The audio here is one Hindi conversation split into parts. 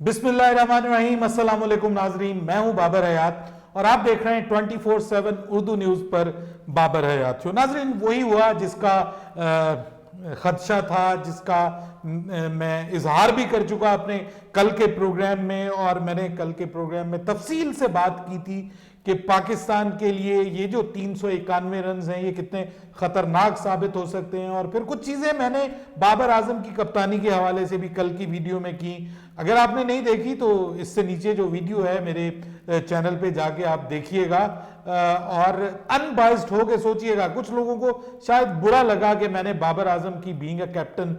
बिस्मिल्लाहिर्रहमानिर्रहीम, अस्सलाम वालेकुम नाजरीन। मैं हूं बाबर हयात और आप देख रहे हैं 24/7 उर्दू न्यूज पर बाबर हयात शो। नाजरीन, वही हुआ जिसका खदशा था, जिसका मैं इजहार भी कर चुका अपने कल के प्रोग्राम में, और मैंने कल के प्रोग्राम में तफसील से बात की थी कि पाकिस्तान के लिए ये जो 391 रन हैं ये कितने खतरनाक साबित हो सकते हैं। और फिर कुछ चीजें मैंने बाबर आजम की कप्तानी के हवाले से भी कल की वीडियो में की। अगर आपने नहीं देखी तो इससे नीचे जो वीडियो है मेरे चैनल पे जाके आप देखिएगा और अनबाइस्ड होके सोचिएगा। कुछ लोगों को शायद बुरा लगा कि मैंने बाबर आजम की बीइंग अ कैप्टन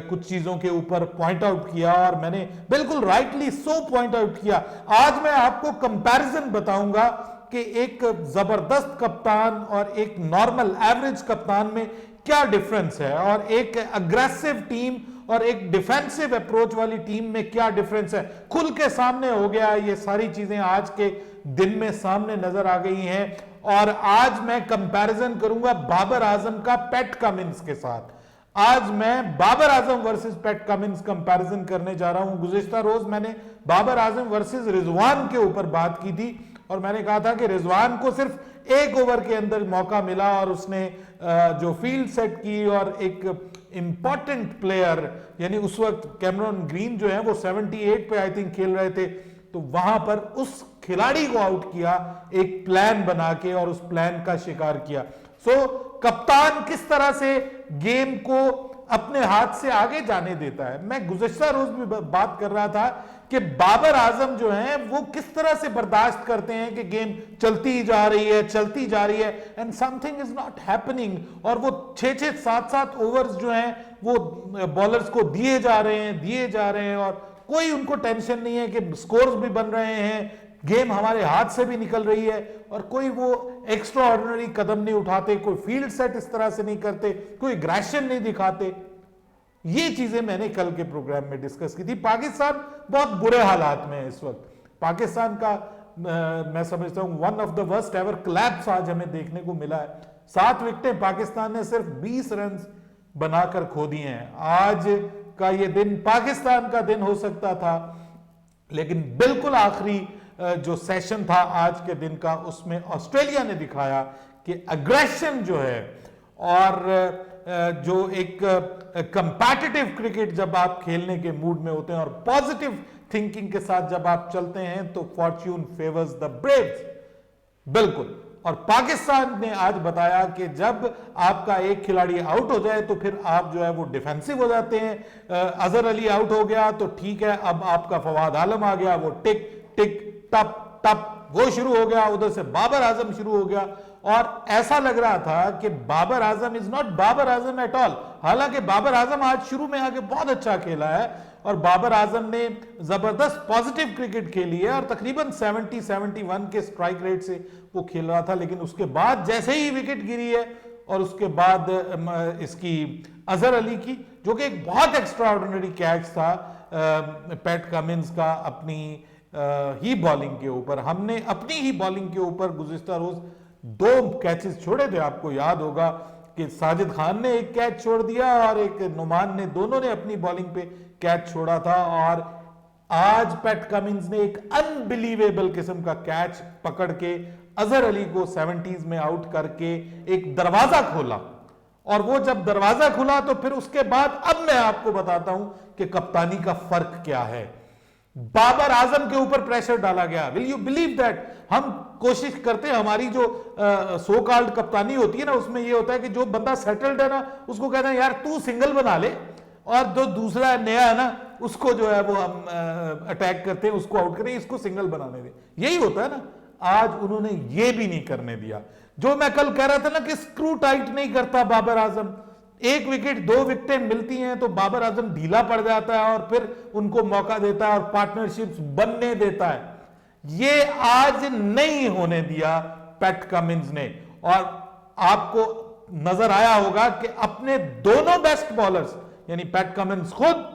कुछ चीजों के ऊपर पॉइंट आउट किया, और मैंने बिल्कुल राइटली सो पॉइंट आउट किया। आज मैं आपको कंपैरिजन बताऊंगा कि एक जबरदस्त कप्तान और एक नॉर्मल एवरेज कप्तान में क्या डिफरेंस है, और एक अग्रेसिव टीम और एक डिफेंसिव अप्रोच वाली टीम में क्या डिफरेंस है। खुल के सामने हो गया। ये सारी चीजें आज के दिन में सामने नजर आ गई हैं। और आज मैं कंपैरिजन करूंगा बाबर आजम का पैट कमिंस के साथ। आज मैं Babar Azam versus PAT Cummins comparison करने जा रहा हूं। गुज़िश्ता रोज मैंने बाबर आजम वर्सेस रिजवान के ऊपर बात की थी और मैंने कहा था कि रिजवान को सिर्फ एक ओवर के अंदर मौका मिला और उसने जो फील्ड सेट की, और एक इंपॉर्टेंट प्लेयर यानी उस वक्त कैमरॉन ग्रीन जो है वो 78 पे आई थिंक खेल रहे थे, तो वहां पर उस खिलाड़ी को आउट किया एक प्लान बना के, और उस प्लान का शिकार किया। कप्तान किस तरह से गेम को अपने हाथ से आगे जाने देता है। मैं गुज़िश्ता रोज भी बात कर रहा था कि बाबर आजम जो है वो किस तरह से बर्दाश्त करते हैं कि गेम चलती जा रही है and something is not happening, और वो 6-6, 7-7 ओवर्स जो हैं वो बॉलर्स को दिए जा रहे हैं और कोई उनको टेंशन नहीं है कि स्कोर्स भी बन रहे हैं, गेम हमारे हाथ से भी निकल रही है, और कोई वो एक्स्ट्रा ऑर्डिनरी कदम नहीं उठाते, कोई फील्ड सेट इस तरह से नहीं करते, कोई एग्रेशन नहीं दिखाते। ये चीजें मैंने कल के प्रोग्राम में डिस्कस की थी। पाकिस्तान बहुत बुरे हालात में है इस वक्त। पाकिस्तान का मैं समझता हूं one of the worst ever collapse आज हमें देखने को मिला है। 7 विकेटें पाकिस्तान ने सिर्फ 20 रन बनाकर खो दिए हैं। आज का ये दिन पाकिस्तान का दिन हो सकता था, लेकिन बिल्कुल आखिरी जो सेशन था आज के दिन का, उसमें ऑस्ट्रेलिया ने दिखाया कि अग्रेशन जो है, और जो एक कंपैटिटिव क्रिकेट जब आप खेलने के मूड में होते हैं और पॉजिटिव थिंकिंग के साथ जब आप चलते हैं तो फॉर्च्यून फेवर्स द ब्रेव्स। बिल्कुल। और पाकिस्तान ने आज बताया कि जब आपका एक खिलाड़ी आउट हो जाए तो फिर आप जो है वो डिफेंसिव हो जाते हैं। अजहर अली आउट हो गया तो ठीक है, अब आपका फवाद आलम आ गया, वो टिक टिक टप टप वो शुरू हो गया, उधर से बाबर आजम शुरू हो गया, और ऐसा लग रहा था कि Babar Azam is not Babar Azam at all. हालांकि बाबर आजम आज शुरू में आके बहुत अच्छा खेला है और बाबर आजम ने जबरदस्त पॉजिटिव क्रिकेट खेली है और तकरीबन 70-71 के स्ट्राइक रेट से वो खेल रहा था। लेकिन उसके बाद जैसे ही विकेट गिरी है, और उसके बाद इसकी अजहर अली की, जो कि एक बहुत एक्स्ट्रा ऑर्डिनरी कैच था पैट कमिंस का अपनी ही बॉलिंग के ऊपर। हमने अपनी ही बॉलिंग के ऊपर गुज़िश्ता रोज 2 कैचेस छोड़े थे। आपको याद होगा कि साजिद खान ने एक कैच छोड़ दिया और एक नुमान ने, दोनों ने अपनी बॉलिंग पे कैच छोड़ा था। और आज पैट कमिंस ने एक अनबिलीवेबल किस्म का कैच पकड़ के अजहर अली को 70s में आउट करके एक दरवाजा खोला, और वो जब दरवाजा खुला तो फिर उसके बाद अब मैं आपको बताता हूं कि कप्तानी का फर्क क्या है। बाबर आजम के ऊपर प्रेशर डाला गया। Will you believe that? हम कोशिश करते हैं, हमारी जो सो कॉल्ड कप्तानी होती है ना, उसमें ये होता है कि जो बंदा सेटल्ड है ना उसको कहते हैं यार तू सिंगल बना ले, और जो दूसरा नया है ना उसको जो है वो हम अटैक करते हैं, उसको आउट करें, इसको सिंगल बनाने दे। यही होता है ना। आज उन्होंने ये भी नहीं करने दिया। जो मैं कल कह रहा था ना कि स्क्रू टाइट नहीं करता बाबर आजम, 1 विकेट 2 विकेटें मिलती हैं तो बाबर आजम ढीला पड़ जाता है और फिर उनको मौका देता है और पार्टनरशिप्स बनने देता है। ये आज नहीं होने दिया पैट कमिंस ने। और आपको नजर आया होगा कि अपने दोनों बेस्ट बॉलर्स यानी पैट कमिंस खुद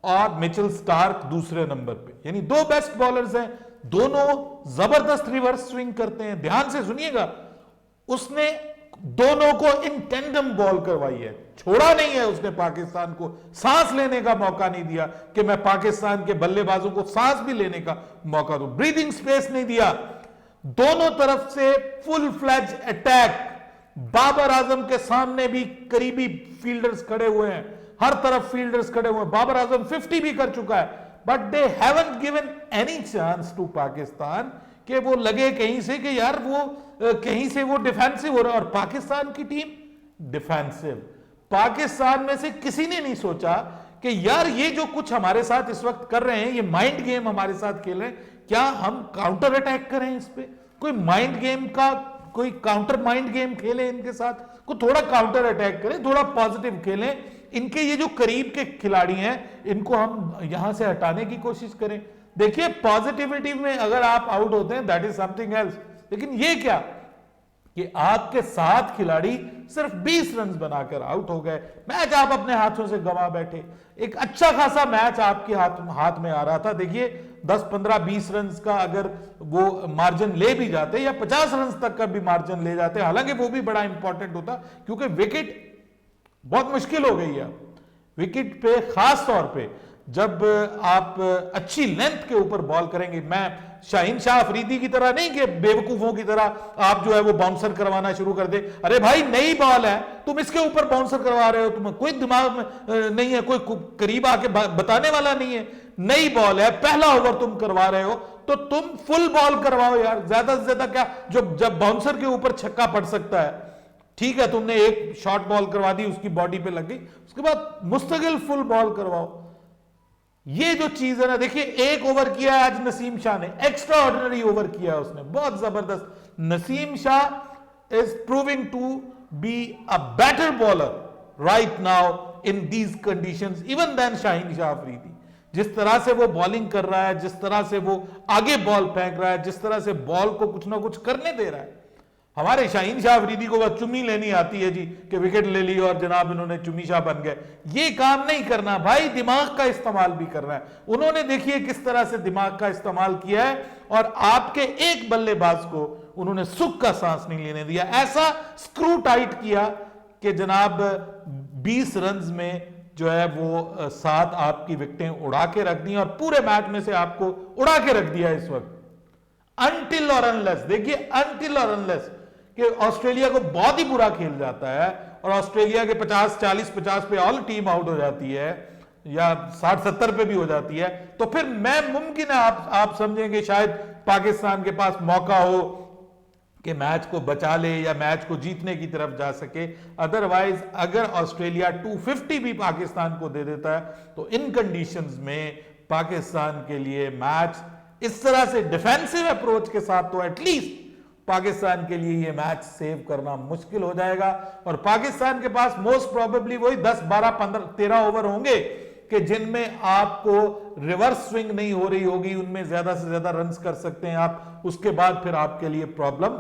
और मिचेल स्टार्क दूसरे नंबर पे, यानी 2 बेस्ट बॉलर्स हैं, दोनों जबरदस्त रिवर्स स्विंग करते हैं। ध्यान से सुनिएगा, उसने दोनों को इन टेंडम बॉल करवाई है, छोड़ा नहीं है उसने, पाकिस्तान को सांस लेने का मौका नहीं दिया कि मैं पाकिस्तान के बल्लेबाजों को सांस भी लेने का मौका दूं, ब्रीदिंग स्पेस नहीं दिया। दोनों तरफ से full fledge attack, Babar Azam के सामने भी करीबी फील्डर्स खड़े हुए हैं, हर तरफ फील्डर्स खड़े हुए हैं, बाबर आजम 50 भी कर चुका है, but they haven't given any chance to Pakistan कि वो लगे कहीं से कि यार वो कहीं से वो डिफेंसिव हो रहा है। और पाकिस्तान की टीम डिफेंसिव, पाकिस्तान में से किसी ने नहीं सोचा कि यार ये जो कुछ हमारे साथ इस वक्त कर रहे हैं, ये माइंड गेम हमारे साथ खेल रहे हैं, क्या हम काउंटर अटैक करें इस पे, कोई माइंड गेम का कोई काउंटर माइंड गेम खेलें इनके साथ, कोई थोड़ा काउंटर अटैक करें, थोड़ा पॉजिटिव खेलें, इनके ये जो करीब के खिलाड़ी हैं इनको हम यहां से हटाने की कोशिश करें। देखिए पॉजिटिविटी में अगर आप आउट होते हैं दैट इज समथिंग एल्स, लेकिन ये क्या कि आपके 7 खिलाड़ी सिर्फ 20 रन बनाकर आउट हो गए, मैच आप अपने हाथों से गंवा बैठे। एक अच्छा खासा मैच आपके हाथ में आ रहा था, देखिए 10, 15, 20 रन का अगर वो मार्जिन ले भी जाते या 50 रन तक का भी मार्जिन ले जाते, हालांकि वो भी बड़ा इंपॉर्टेंट होता क्योंकि विकेट बहुत मुश्किल हो गई है। विकेट पे खास तौर पे जब आप अच्छी लेंथ के ऊपर बॉल करेंगे, मैं शाहीन शाह अफरीदी की तरह नहीं कि बेवकूफों की तरह आप जो है वो बाउंसर करवाना शुरू कर दे, अरे भाई नई बॉल है तुम इसके ऊपर बाउंसर करवा रहे हो, तुम्हें कोई दिमाग में नहीं है, कोई करीब आके बताने वाला नहीं है, नई बॉल है, पहला ओवर तुम करवा रहे हो तो तुम फुल बॉल करवाओ यार, ज्यादा से ज्यादा क्या, जब बाउंसर के ऊपर छक्का पड़ सकता है, ठीक है तुमने एक शॉर्ट बॉल करवा दी, उसकी बॉडी पे लग गई, उसके बाद मुस्तकिल फुल बॉल करवाओ। ये जो चीज है ना, देखिए एक ओवर किया है आज नसीम शाह ने, एक्स्ट्रा ऑर्डिनरी ओवर किया है उसने, बहुत जबरदस्त। Naseem Shah is proving to be a better bowler right now in these conditions even than Shaheen Shah Afridi. जिस तरह से वो बॉलिंग कर रहा है, जिस तरह से वो आगे बॉल फेंक रहा है, जिस तरह से बॉल को कुछ ना कुछ करने दे रहा है, हमारे शाहीन शाह अफरीदी को बस चुम्मी लेनी आती है जी कि विकेट ले ली और जनाब इन्होंने चुम्मी शाह बन गए, ये काम नहीं करना भाई, दिमाग का इस्तेमाल भी करना है। उन्होंने देखिए किस तरह से दिमाग का इस्तेमाल किया है और आपके एक बल्लेबाज को उन्होंने सुख का सांस नहीं लेने दिया, ऐसा स्क्रू टाइट किया कि जनाब 20 रन में जो है वो 7 आपकी विकेटें उड़ा के रख दी और पूरे मैच में से आपको उड़ा के रख दिया इस वक्त। अनटिल और अनलेस, देखिए अनटिल और अनलेस कि ऑस्ट्रेलिया को बहुत ही बुरा खेल जाता है और ऑस्ट्रेलिया के 50, 40, 50 पे ऑल टीम आउट हो जाती है या 60, 70 पे भी हो जाती है, तो फिर मैं मुमकिन है आप समझेंगे शायद पाकिस्तान के पास मौका हो कि मैच को बचा ले या मैच को जीतने की तरफ जा सके। अदरवाइज अगर ऑस्ट्रेलिया 250 भी पाकिस्तान को दे देता है तो इन कंडीशंस में पाकिस्तान के लिए मैच इस तरह से डिफेंसिव अप्रोच के साथ तो एटलीस्ट पाकिस्तान के लिए ये मैच सेव करना मुश्किल हो जाएगा और पाकिस्तान के पास मोस्ट प्रोबेबली वही 10, 12, 15, 13 ओवर होंगे कि जिनमें आपको रिवर्स स्विंग नहीं हो रही होगी, उनमें ज्यादा से ज्यादा रन्स कर सकते हैं आप, उसके बाद फिर आपके लिए प्रॉब्लम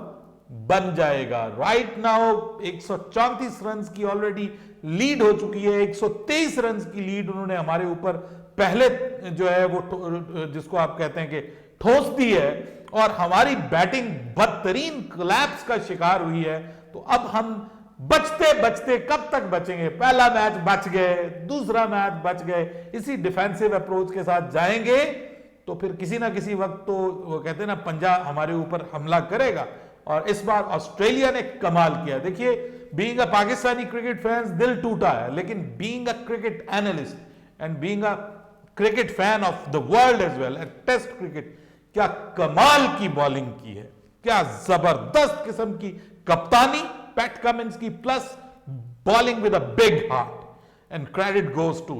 बन जाएगा। राइट नाउ 134 रन की ऑलरेडी लीड हो चुकी है, 123 रन की लीड उन्होंने हमारे ऊपर पहले जो है वो जिसको आप कहते हैं कि ठोस दी है और हमारी बैटिंग बदतरीन कोलैप्स का शिकार हुई है। तो अब हम बचते बचते कब तक बचेंगे, पहला मैच बच गए, दूसरा मैच बच गए, इसी डिफेंसिव अप्रोच के साथ जाएंगे तो फिर किसी ना किसी वक्त तो वो कहते हैं ना पंजा हमारे ऊपर हमला करेगा। और इस बार ऑस्ट्रेलिया ने कमाल किया। देखिए being a Pakistani cricket fans दिल टूटा है, लेकिन being a cricket analyst and being a cricket fan of the world as well, test cricket, क्या कमाल की बॉलिंग की है, क्या जबरदस्त किस्म की कप्तानी पैट कमिंस की, plus bowling with a big heart and credit goes to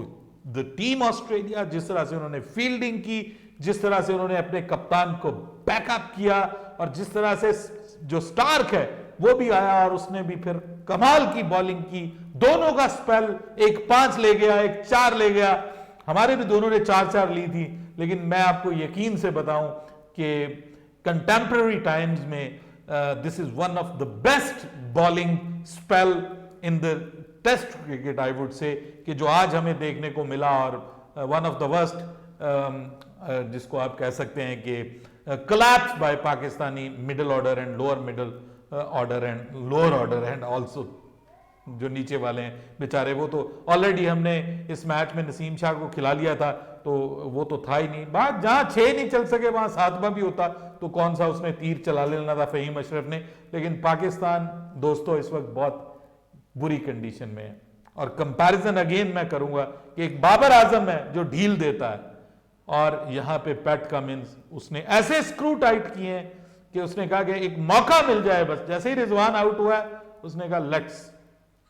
the team Australia. जिस तरह से उन्होंने फील्डिंग की, जिस तरह से उन्होंने अपने कप्तान को बैकअप किया और जिस तरह से जो स्टार्क है वो भी आया और उसने भी फिर कमाल की बॉलिंग की। दोनों का स्पेल, एक 5 ले गया, एक 4 ले गया, हमारे भी दोनों ने 4-4 ली थी, लेकिन मैं आपको यकीन से बताऊं कि कंटेम्पररी टाइम्स में this is one of the best bowling spell in the test cricket I would say, कि जो आज हमें देखने को मिला। और वन ऑफ द वर्स्ट जिसको आप कह सकते हैं कि collapse by Pakistani middle order and lower middle order and lower order and also जो नीचे वाले हैं बेचारे, वो तो ऑलरेडी हमने इस मैच में नसीम शाह को खिला लिया था, तो वो तो था ही नहीं। बात जहां 6 नहीं चल सके वहां 7वां भी होता तो कौन सा उसमें तीर चला लेना था फहीम अशरफ ने। लेकिन पाकिस्तान दोस्तों इस वक्त बहुत बुरी कंडीशन में है। और कंपैरिजन अगेन मैं करूंगा कि एक बाबर आजम है जो ढील देता है, और यहां पे पैट कमिंस उसने ऐसे स्क्रू टाइट किए हैं कि उसने कहा कि एक मौका मिल जाए बस। जैसे ही रिजवान आउट हुआ है उसने कहा लेट्स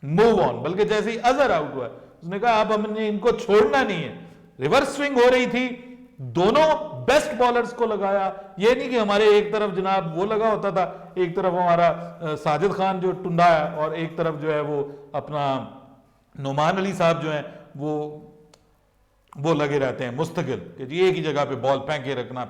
मूव ऑन, बल्कि जैसे ही अजहर आउट हुआ है उसने कहा अब हमने इनको छोड़ना नहीं है। रिवर्स स्विंग हो रही थी, दोनों बेस्ट बॉलर्स को लगाया। ये नहीं कि हमारे एक तरफ जनाब वो लगा होता था, एक तरफ हमारा साजिद खान जो टुंडा है और एक तरफ जो है वो अपना नुमान अली साहब जो है वो लगे रहते हैं मुस्तकिल कि जी एक ही जगह पे बॉल फेंके रखना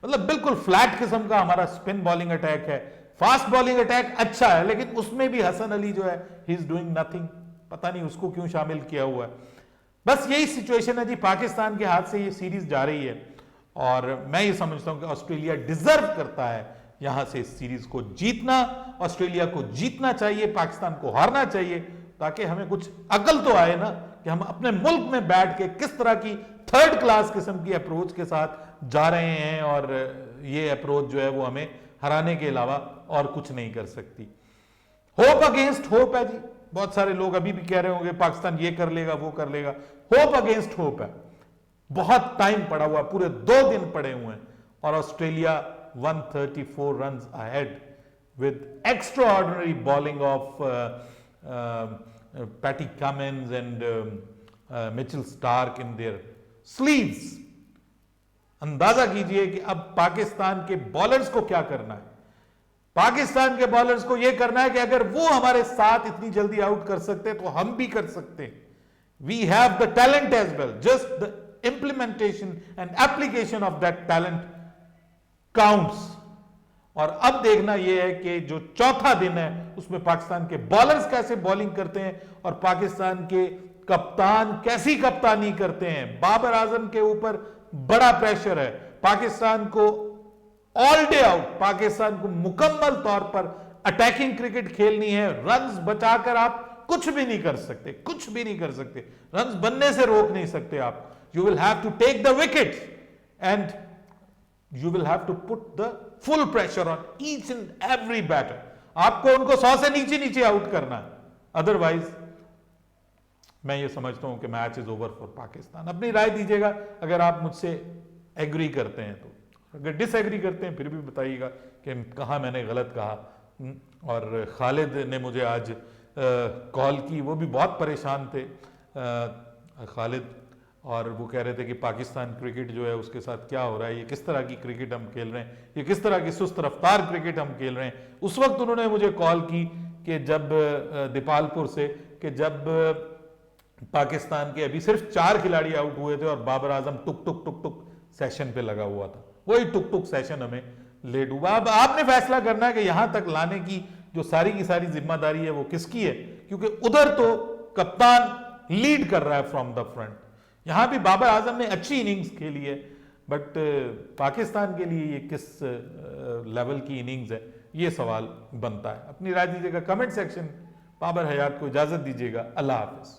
मतलब बिल्कुल फ्लैट किस्म का हमारा स्पिन बॉलिंग अटैक है। फास्ट बॉलिंग अटैक अच्छा है, लेकिन उसमें भी हसन अली जो है ही इज डूइंग नथिंग। पता नहीं उसको क्यों शामिल किया हुआ है। बस यही सिचुएशन है जी, पाकिस्तान के हाथ से ये सीरीज जा रही है और मैं ये समझता हूं कि ऑस्ट्रेलिया डिजर्व करता है यहां से इस सीरीज को जीतना। ऑस्ट्रेलिया को जीतना चाहिए, पाकिस्तान को हारना चाहिए, ताकि हमें कुछ अकल तो आए ना कि हम अपने मुल्क में बैठ के किस तरह की थर्ड क्लास किस्म की अप्रोच के साथ जा रहे हैं, और ये अप्रोच जो है वो हमें हराने के अलावा और कुछ नहीं कर सकती। होप अगेंस्ट होप है जी। बहुत सारे लोग अभी भी कह रहे होंगे पाकिस्तान ये कर लेगा वो कर लेगा। होप अगेंस्ट होप है। बहुत टाइम पड़ा हुआ, पूरे 2 दिन पड़े हुए हैं और Australia 134 runs ahead with extraordinary bowling of Patty Cummins and Mitchell Starc in their sleeves. अंदाजा कीजिए कि अब पाकिस्तान के बॉलर्स को क्या करना है। पाकिस्तान के बॉलर्स को यह करना है कि अगर वो हमारे साथ इतनी जल्दी आउट कर सकते हैं तो हम भी कर सकते हैं। We have the talent as well, just the implementation and application of that talent counts. और अब देखना यह है कि जो चौथा दिन है उसमें पाकिस्तान के बॉलर्स कैसे बॉलिंग करते हैं और पाकिस्तान के कप्तान कैसी कप्तानी करते हैं। बाबर आजम के ऊपर बड़ा प्रेशर है। पाकिस्तान को ऑल डे आउट, पाकिस्तान को मुकम्मल तौर पर अटैकिंग क्रिकेट खेलनी है। रन्स बचाकर आप कुछ भी नहीं कर सकते, कुछ भी नहीं कर सकते। रन्स बनने से रोक नहीं सकते आप। You will have to take the wicket and you will have to put the full pressure on each and every batter. आपको उनको 100 से नीचे नीचे आउट करना है, अदरवाइज मैं ये समझता हूं कि match is over for Pakistan. अपनी राय दीजिएगा अगर आप मुझसे एग्री करते हैं तो, अगर डिसएग्री करते हैं फिर भी बताइएगा कि कहां मैंने गलत कहा। और खालिद ने मुझे आज कॉल की, वो भी बहुत परेशान थे खालिद, और वो कह रहे थे कि पाकिस्तान क्रिकेट जो है उसके साथ क्या हो रहा है, ये किस तरह की क्रिकेट हम खेल रहे हैं, ये किस तरह की सुस्त रफ्तार क्रिकेट हम खेल रहे हैं। उस वक्त उन्होंने मुझे कॉल की कि जब दीपालपुर से, कि जब पाकिस्तान के अभी सिर्फ 4 खिलाड़ी आउट हुए थे और बाबर आजम टुक टुक टुक टुक सेशन पे लगा हुआ था। वही टुक टुक सेशन हमें ले डूबा। अब आपने फैसला करना है कि यहां तक लाने की जो सारी की सारी जिम्मेदारी है वो किसकी है, क्योंकि उधर तो कप्तान लीड कर रहा है फ्रॉम द फ्रंट। यहां भी बाबर आजम ने अच्छी इनिंग्स खेली है, बट पाकिस्तान के लिए ये किस लेवल की इनिंग्स है, ये सवाल बनता है। अपनी राय दीजिएगा कमेंट सेक्शन। बाबर हयात को इजाजत दीजिएगा। अल्लाह हाफिज।